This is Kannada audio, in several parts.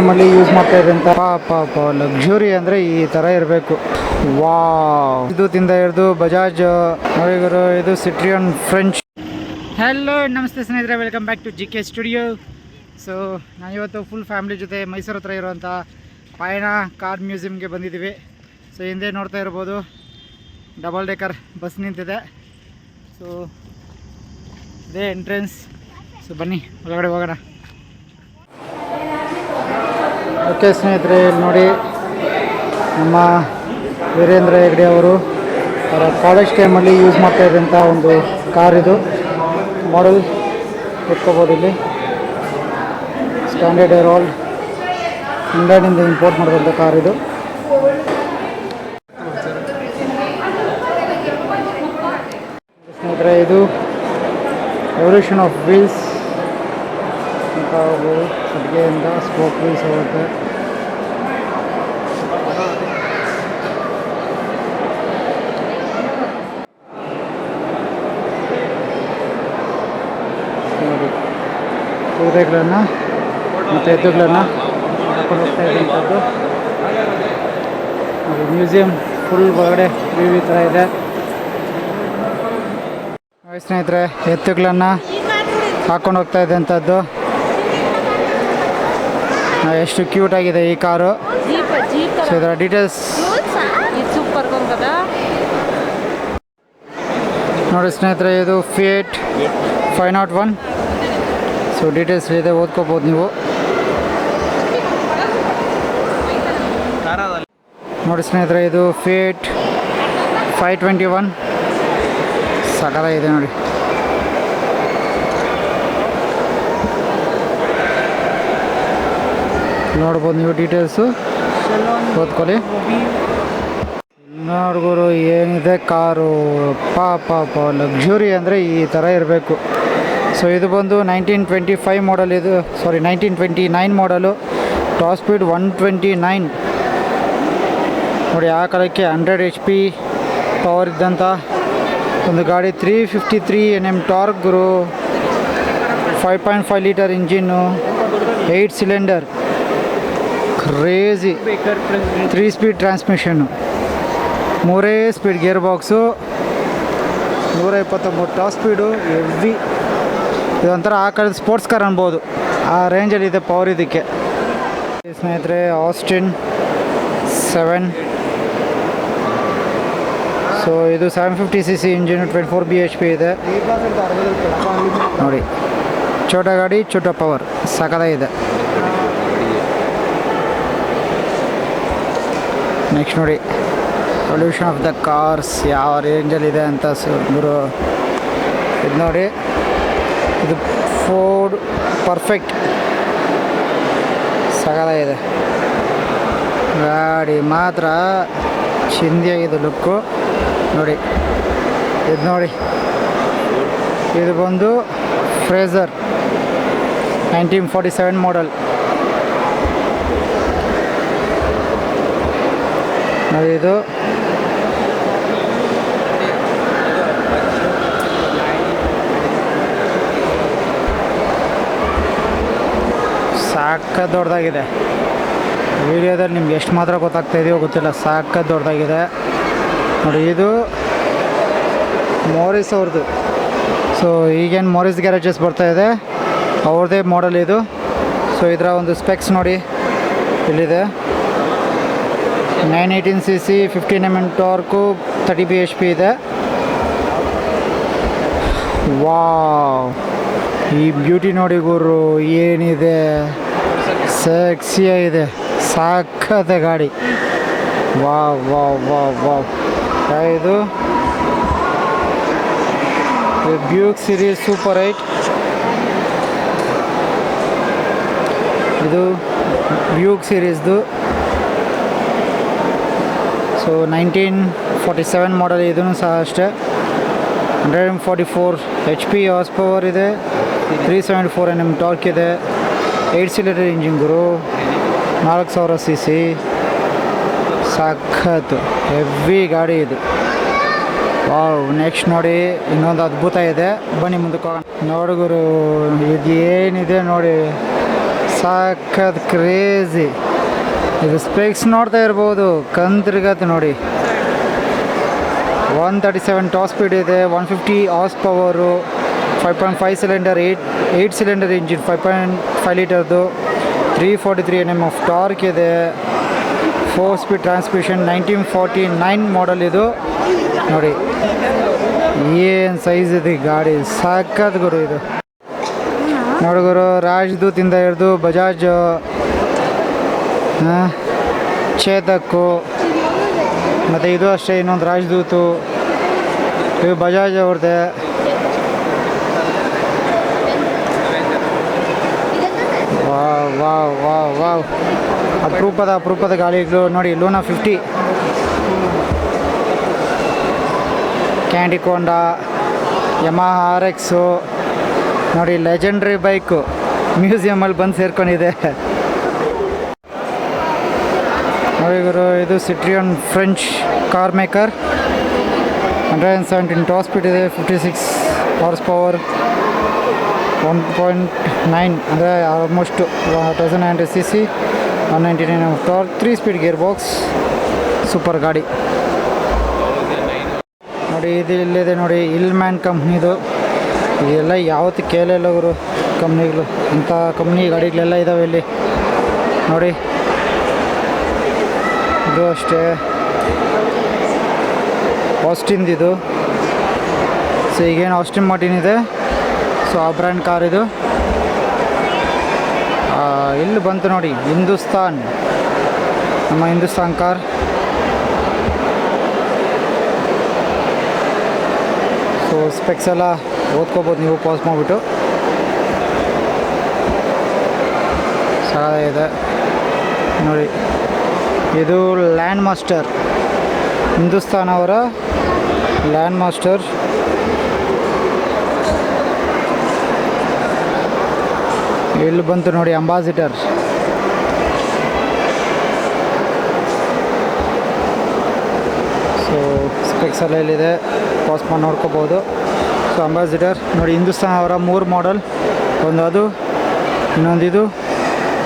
ಟೈಮಲ್ಲಿ ಯೂಸ್ ಮಾಡ್ತಾ ಇದೆ ಅಂತ. ಪಾಪ ಲಕ್ಸುರಿ ಅಂದರೆ ಈ ಥರ ಇರಬೇಕು. ವಾವ್, ಇದು ತಿಂದ ಹಿಡಿದು ಬಜಾಜ್ ನೋಡಿಗರು, ಇದು ಸಿಟ್ರಿಯನ್ ಫ್ರೆಂಚ್. ಹಲೋ ನಮಸ್ತೆ ಸ್ನೇಹಿತರೆ, welcome back to GK studio. So ನಾನಿವತ್ತು ಫುಲ್ ಫ್ಯಾಮಿಲಿ ಜೊತೆ ಮೈಸೂರು ಹತ್ರ ಇರುವಂಥ ಪಯಣ ಕಾರ್ ಮ್ಯೂಸಿಯಮ್ಗೆ ಬಂದಿದ್ದೀವಿ. ಸೊ ಹಿಂದೆ ನೋಡ್ತಾ ಇರ್ಬೋದು ಡಬಲ್ ಡೆಕರ್ ಬಸ್ ನಿಂತಿದೆ. ಸೊ ಇದೇ ಎಂಟ್ರೆನ್ಸ್. ಸೊ ಬನ್ನಿ ಒಳಗಡೆ ಹೋಗೋಣ. ಓಕೆ ಸ್ನೇಹಿತರೆ, ಇಲ್ಲಿ ನೋಡಿ ನಮ್ಮ ವೀರೇಂದ್ರ ಹೆಗ್ಡೆ ಅವರು ಅವರ ಕಾಲೇಜ್ ಟೈಮಲ್ಲಿ ಯೂಸ್ ಮಾಡ್ತಾ ಇದ್ದಂಥ ಒಂದು ಕಾರ್ ಇದು. ಮಾಡೆಲ್ ಎತ್ಕೋಬೋದು. ಇಲ್ಲಿ ಸ್ಟ್ಯಾಂಡರ್ಡ್ ಏರ್ ಆಲ್ ಇಂಗ್ಲೆಂಡಿಂದ ಇಂಪೋರ್ಟ್ ಮಾಡಿದಂಥ ಕಾರ್ ಇದು. ಸ್ನೇಹಿತರೆ, ಇದು ಎವಲ್ಯೂಷನ್ ಆಫ್ ವೀಲ್ಸ್ ಅಂತ ಹೋಗ್ಬೋದು. ಕಟ್ಟಿಗೆಯಿಂದ ಸ್ಪೋಕ್ ವೀಲ್ಸ್ ಹೋಗುತ್ತೆ. ನೋಡಿ, ಕುದುರೆಗಳನ್ನು ಮತ್ತು ಎತ್ತುಗಳನ್ನು ಹಾಕೊಂಡು ಹೋಗ್ತಾ ಇದ್ದಂಥದ್ದು. ಅದು ಮ್ಯೂಸಿಯಂ ಫುಲ್ ಒಳಗಡೆ ವ್ಯೂ ಥರ ಇದೆ. ಸ್ನೇಹಿತರೆ, ಎತ್ತುಗಳನ್ನು ಹಾಕೊಂಡು ಹೋಗ್ತಾ ಇದ್ದಂಥದ್ದು. ಎಷ್ಟು ಕ್ಯೂಟ್ ಆಗಿದೆ ಈ ಕಾರು. ಸೊ ಇದರ ಡೀಟೇಲ್ಸ್ ನೋಡಿ ಸ್ನೇಹಿತರೆ, ಇದು ಫಿಯೇಟ್ 501. ಸೊ ಡೀಟೇಲ್ಸ್ ಇದೆ, ಓದ್ಕೋಬೋದು ನೀವು. ನೋಡಿ ಸ್ನೇಹಿತರೆ, ಇದು ಫಿಯೇಟ್ 521 ಸಕಲಾಗಿದೆ ನೋಡಿ. ನೋಡ್ಬೋದು ನೀವು, ಡೀಟೇಲ್ಸು ಓದ್ಕೊಳ್ಳಿ. ನೋಡ್ಬೋದು ಏನಿದೆ ಕಾರು. ಪಾಪ ಲಕ್ಸುರಿ ಅಂದರೆ ಈ ಥರ ಇರಬೇಕು. ಸೊ ಇದು ಬಂದು 1925 ಮಾಡಲ್. ಇದು 1929 ಮಾಡಲು. ಟಾಪ್ ಸ್ಪೀಡ್ 129 ನೋಡಿ. ಆ ಕಾಲಕ್ಕೆ 100 HP ಪವರ್ ಇದ್ದಂಥ ಒಂದು ಗಾಡಿ. 353 Nm ಟಾರ್ಕ್ ಗುರು. 5.5 litre engine, 8 cylinder, crazy. 3 speed transmission, 3 speed gear box, 129 top speed. Heavy ಇದೊಂಥರ ಆ ಕಡೆ ಸ್ಪೋರ್ಟ್ಸ್ ಕಾರ್ ಅನ್ಬೋದು, ಆ ರೇಂಜಲ್ಲಿದೆ ಪವರ್ ಇದಕ್ಕೆ. ಸ್ನೇಹಿತರೆ, ಆಸ್ಟಿನ್ 7. ಸೊ ಇದು 750cc ಇಂಜಿನ್, 24 bhp ಇದೆ ನೋಡಿ. ಚೋಟ ಗಾಡಿ, ಚೋಟ ಪವರ್, ಸಕಲಾಗಿದೆ. ನೆಕ್ಸ್ಟ್ ನೋಡಿ, ಎವಲ್ಯೂಷನ್ ಆಫ್ ದ ಕಾರ್ಸ್ ಯಾವ ರೇಂಜಲ್ಲಿದೆ ಅಂತ. ಸೊ ಇದು ನೋಡಿ, ಇದು ಫೋರ್ಡ್ ಪರ್ಫೆಕ್ಟ್, ಸಕಲಾಗಿದೆ ಗಾಡಿ ಮಾತ್ರ. ಚಿಂದಿಯಾಗಿದೆ ಲುಕ್ಕು ನೋಡಿ. ಇದು ನೋಡಿ, ಇದು ಬಂದು ಫ್ರೇಜರ್ 1947 ಮಾಡಲ್ ನೋಡಿ. ಇದು ಸಾಕತ್ತು ದೊಡ್ಡದಾಗಿದೆ. ವಿಡಿಯೋದಲ್ಲಿ ನಿಮ್ಗೆ ಎಷ್ಟು ಮಾತ್ರ ಗೊತ್ತಾಗ್ತಾ ಇದೆಯೋ ಗೊತ್ತಿಲ್ಲ, ಸಾಕತ್ತು ದೊಡ್ಡದಾಗಿದೆ ನೋಡಿ. ಇದು ಮೋರಿಸ್ ಅವ್ರದ್ದು. ಸೊ ಈಗೇನು ಮೋರಿಸ್ ಗ್ಯಾರೇಜಸ್ ಬರ್ತಾಯಿದೆ, ಅವ್ರದ್ದೇ ಮಾಡಲ್ ಇದು. ಸೊ ಇದರ ಒಂದು ಸ್ಪೆಕ್ಸ್ ನೋಡಿ ಇಲ್ಲಿದೆ. 918cc, 15 mm ಟಾರ್ಕು, 30 bhp ಇದೆ. ವಾವ್, ಈ ಬ್ಯೂಟಿ ನೋಡಿ ಗುರು, ಏನಿದೆ, ಸೆಕ್ಸಿಯಾಗಿದೆ, ಸಾಕತ್ತೆ ಗಾಡಿ. Wow wow wow wow. ಇದು ಬ್ಯೂಕ್ ಸೀರೀಸ್ ಸೂಪರ್ 8. ಇದು ಬ್ಯೂಕ್ ಸೀರೀಸ್ದು. ಸೊ 1947 ಮಾಡಲ್. ಇದೂ ಸಹ ಅಷ್ಟೇ. 144 HP ಹಾರ್ಸ್ ಪವರ್ ಇದೆ, 374 Nm ಟಾರ್ಕ್ ಇದೆ, 8 ಸಿಲಿಂಡರ್ ಇಂಜಿನ್ ಗುರು, 4000 cc. ಸಖತ್ತು ಹೆವಿ ಗಾಡಿ ಇದು. ವಾವ್. ನೆಕ್ಸ್ಟ್ ನೋಡಿ, ಇನ್ನೊಂದು ಅದ್ಭುತ ಇದೆ, ಬನ್ನಿ ಮುಂದಕ್ಕೆ ಹೋಗೋಣ. ನೋಡುಗರು, ಇದು ಏನಿದೆ ನೋಡಿ, ಸಾಕತ್ ಕ್ರೇಜಿ. ಇದು ಸ್ಪೆಕ್ಸ್ ನೋಡ್ತಾ ಇರ್ಬೋದು, ಕಂತಿರ್ಗತ್ತೆ ನೋಡಿ. 137 ಟಾಪ್ ಸ್ಪೀಡ್ ಇದೆ, 150 horse power, 5.5 cylinder, 8 cylinder engine, 5.5 ಲೀಟರ್ದು, 343 Nm of torque ಇದೆ, 4 ಸ್ಪೀಡ್ ಟ್ರಾನ್ಸ್ಮಿಷನ್, 1949 ಮಾಡೆಲ್ ಇದು ನೋಡಿ. ಏನು ಸೈಜ್ ಇದೆ ಗಾಡಿ, ಸಾಕತ್ ಗುರು ಇದು ನೋಡಿ ಗುರು. ರಾಜ್ದೂತಿಂದ ಹಿಡಿದು ಬಜಾಜ್, ಚೇತಕ್ಕು, ಮತ್ತು ಇದು ಅಷ್ಟೇ, ಇನ್ನೊಂದು ರಾಜ್ದೂತು, ಇದು ಬಜಾಜ್ ಅವ್ರದ್ದೆ. ವಾವ್ ವಾವ್ ವಾವ್ ವಾವ್, ಅಪರೂಪದ ಗಾಡಿಗಳು ನೋಡಿ. ಲೂನಾ 50, ಕ್ಯಾಂಡಿಕೋಂಡಾ, ಯಮಹಾ RX ನೋಡಿ. ಲೆಜೆಂಡ್ರಿ ಬೈಕು ಮ್ಯೂಸಿಯಮಲ್ಲಿ ಬಂದು ಸೇರ್ಕೊಂಡಿದೆ ನೋಡಿ ಗುರು. ಇದು Citroen French car maker, 117 top speed ಇದೆ, 56 ಹಾರ್ಸ್ ಪವರ್, 1.9 ಅಂದರೆ almost 1900 cc, 199 torque, 3 speed gear box, super ಗಾಡಿ ನೋಡಿ. ಇದು ಇಲ್ಲಿದೆ ನೋಡಿ, ಇಲ್ಮ್ಯಾನ್ ಕಂಪ್ನಿದು. ಇದೆಲ್ಲ ಯಾವತ್ತು ಕೇಳಿಲ್ಲ ಗುರು ಕಂಪ್ನಿಗಳು, ಅಂಥ ಕಂಪ್ನಿ ಗಾಡಿಗಳೆಲ್ಲ ಇದ್ದಾವೆ ಇಲ್ಲಿ ನೋಡಿ. ಇದು ಅಷ್ಟೇ, ಆಸ್ಟಿನ್ದಿದು. ಸೊ ಈಗೇನು ಆಸ್ಟಿನ್ ಮಾರ್ಟಿನ್ ಇದೆ, ಸೊ ಆ ಬ್ರ್ಯಾಂಡ್ ಕಾರ್ ಇದು. ಇಲ್ಲಿ ಬಂತು ನೋಡಿ, ಹಿಂದೂಸ್ತಾನ್, ನಮ್ಮ ಹಿಂದೂಸ್ತಾನ್ ಕಾರ್. ಸೊ ಸ್ಪೆಕ್ಸ್ ಎಲ್ಲ ಓದ್ಕೋಬೋದು ನೀವು, ಪಾಸ್ ಮಾಡಿಬಿಟ್ಟು. ಸಾಕಾಗಿದೆ ನೋಡಿ. ಇದು ಲ್ಯಾಂಡ್ ಮಾಸ್ಟರ್, ಹಿಂದೂಸ್ತಾನ್ ಅವರ ಲ್ಯಾಂಡ್ ಮಾಸ್ಟರ್. ಇಲ್ಲಿ ಬಂತು ನೋಡಿ, ಅಂಬಾಸಿಡರ್. ಸೊ ಸ್ಪೆಕ್ಸ್ ಎಲ್ಲ ಇಲ್ಲಿದೆ, ಪಾಸ್ ಮಾಡಿ ನೋಡ್ಕೋಬೋದು. ಸೊ ಅಂಬಾಸಿಡರ್ ನೋಡಿ, ಹಿಂದೂಸ್ತಾನ್ ಅವರ 3 ಮಾಡೆಲ್, ಒಂದು ಅದು, ಇನ್ನೊಂದು ಇದು,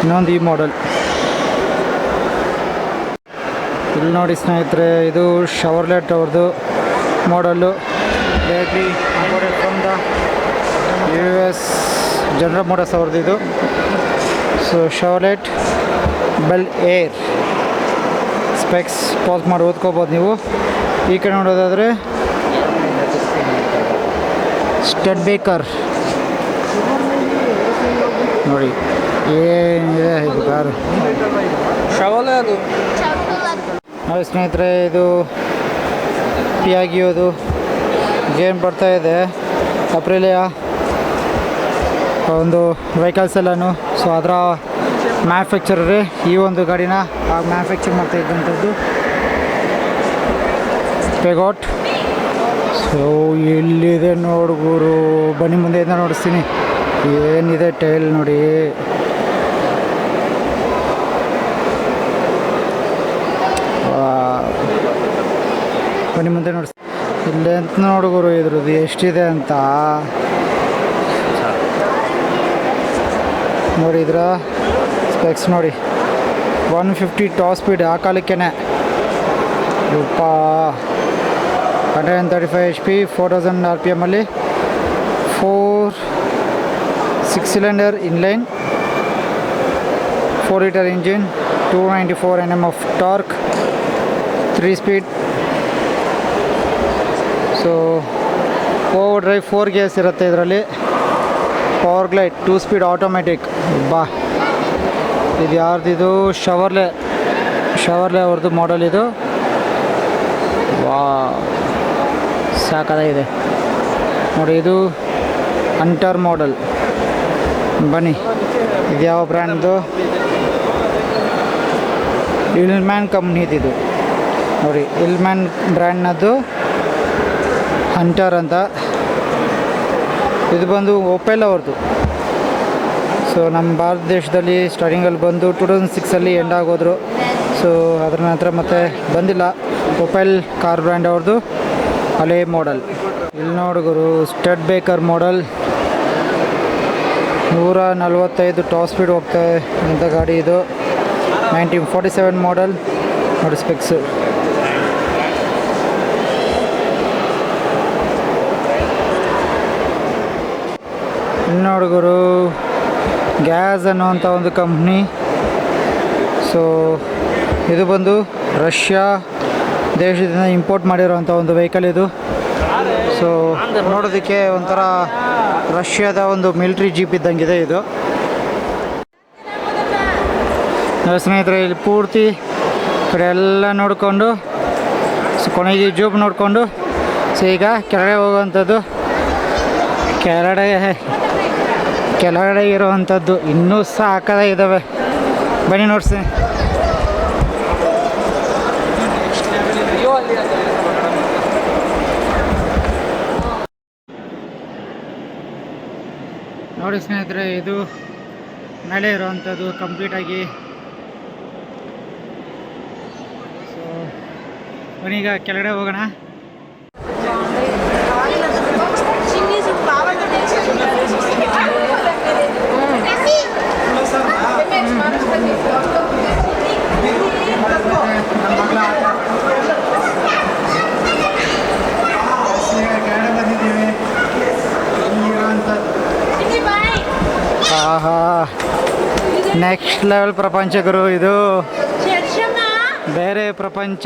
ಇನ್ನೊಂದು ಈ ಮಾಡೆಲ್. ಇಲ್ಲಿ ನೋಡಿ ಸ್ನೇಹಿತರೆ, ಇದು ಶವರ್ಲೆಟ್ ಅವ್ರದ್ದು model, directly imported from the US general motors ಅವ್ರದ್ದು ಇದು. So Chevrolet bell air. Specs pass ಮಾಡಿ ಓದ್ಕೋಬೋದು ನೀವು. ಈ ಕಡೆ ನೋಡೋದಾದರೆ ಸ್ಟಡ್ಬೇಕರ್ ನೋಡಿ, ಏನಿದೆ ಇದು ಕಾರು. ಅದು ನೋಡಿ ಸ್ನೇಹಿತರೆ, ಇದು ಪಿಯಾಗಿಯೋದು ಗೇಮ್ ಬರ್ತಾ ಇದೆ, ಅಪ್ರಿಲಿಯಾ ಒಂದು ವೆಹಿಕಲ್ಸ್ ಎಲ್ಲನೂ. ಸೊ ಅದರ ಮ್ಯಾನುಫ್ಯಾಕ್ಚರರೇ ಈ ಒಂದು ಗಾಡಿನ ಮ್ಯಾನುಫ್ಯಾಕ್ಚರ್ ಮಾಡ್ತಾ ಇದ್ದಂಥದ್ದು, ಪೆಗಾಟ್. ಸೊ ಎಲ್ಲಿದೆ ನೋಡ್ಗುರು, ಬನ್ನಿ ಮುಂದೆಯಿಂದ ನೋಡಿಸ್ತೀನಿ. ಏನಿದೆ ಟೈಲ್ ನೋಡಿ, ಬನ್ನಿ ಮುಂದೆ ನೋಡಿಸ್. ಇಲ್ಲೇ ಅಂತ ನೋಡ್ಗುರು ಇದ್ರದ್ದು ಎಷ್ಟಿದೆ ಅಂತ ನೋಡಿ. ಇದ್ರ ಸ್ಪೆಕ್ಸ್ ನೋಡಿ, 150 ಟಾಪ್ ಸ್ಪೀಡ್, ಆ ಕಾಲಕ್ಕೇನೆ ರೂಪ, 135 HP, 4000 RPM ಅಲ್ಲಿ, 6 cylinder inline, 4 litre engine, 294 Nm of torque, 3 speed. So over drive 4 gears ಇರುತ್ತೆ ಇದರಲ್ಲಿ. Power glide 2 speed automatic. ಬಾ, ಇದು ಯಾರ್ದಿದು? ಶವರ್ಲೆ ಅವ್ರದ್ದು ಮಾಡೆಲ್ ಇದು. ವಾ, ಸಾಕಾಗಿದೆ ನೋಡಿ. ಇದು ಹಂಟರ್ ಮಾಡೆಲ್. ಬನ್ನಿ, ಇದು ಯಾವ ಬ್ರ್ಯಾಂಡ್ದು? ಇಲ್ಮ್ಯಾನ್ ಕಂಪ್ನಿದಿದು ನೋಡಿ. ಇಲ್ಮ್ಯಾನ್ ಬ್ರ್ಯಾಂಡ್ನದ್ದು ಹಂಟರ್ ಅಂತ. ಇದು ಬಂದು ಒಪೆಲ್ ಅವ್ರದ್ದು. ಸೊ ನಮ್ಮ ಭಾರತ ದೇಶದಲ್ಲಿ ಸ್ಟಾರ್ಟಿಂಗಲ್ಲಿ ಬಂದು 2006 ಎಂಡ್ ಆಗೋದ್ರು. ಸೊ ಅದರ ನಂತರ ಮತ್ತೆ ಬಂದಿಲ್ಲ. ಒಪೆಲ್ ಕಾರ್ ಬ್ರ್ಯಾಂಡ್ ಅವ್ರದ್ದು ಹಳೆ ಮಾಡೆಲ್. ಇಲ್ಲಿ ನೋಡಿದ್ರು ಸ್ಟಡ್ಬೇಕರ್ ಮಾಡೆಲ್ 145 ಟಾಪ್ ಸ್ಪೀಡ್ ಹೋಗ್ತದೆ ಇಂಥ ಗಾಡಿ ಇದು. 1947 ಮಾಡೆಲ್ ನೋಡಿ ಸ್ಪೆಕ್ಸು. ಇನ್ನು ಹುಡುಗರು ಗ್ಯಾಸ್ ಅನ್ನುವಂಥ ಒಂದು ಕಂಪ್ನಿ. ಸೊ ಇದು ಬಂದು ರಷ್ಯಾ ದೇಶದಿಂದ ಇಂಪೋರ್ಟ್ ಮಾಡಿರೋವಂಥ ಒಂದು ವೆಹಿಕಲ್ ಇದು. ಸೊ ನೋಡೋದಕ್ಕೆ ಒಂಥರ ರಷ್ಯಾದ ಒಂದು ಮಿಲಿಟ್ರಿ ಜೀಪ್ ಇದ್ದಂಗಿದೆ ಇದು. ಸ್ನೇಹಿತರೆ ಇಲ್ಲಿ ಪೂರ್ತಿ ಕಡೆ ಎಲ್ಲ ನೋಡಿಕೊಂಡು ಸೊ ಕೊನೆಗೆ ಜೂಬ್ ನೋಡಿಕೊಂಡು ಸೊ ಈಗ ಕೆಳಗಡೆ ಹೋಗುವಂಥದ್ದು. ಕೆಳಗಡೆ ಇರುವಂಥದ್ದು ಇನ್ನೂ ಸಾಕದ ಇದ್ದಾವೆ. ಬನ್ನಿ ನೋಡ್ಸಿ. ನೋಡಿ ಸ್ನೇಹಿತರೆ ಇದು ಮೇಲೆ ಇರುವಂಥದ್ದು ಕಂಪ್ಲೀಟಾಗಿ. ಸೊ ಬನ್ನೀಗ ಕೆಳಗಡೆ ಹೋಗೋಣ. ಆಹಾ, ನೆಕ್ಸ್ಟ್ ಲೆವೆಲ್ ಪ್ರಪಂಚ ಗುರು ಇದು, ಬೇರೆ ಪ್ರಪಂಚ.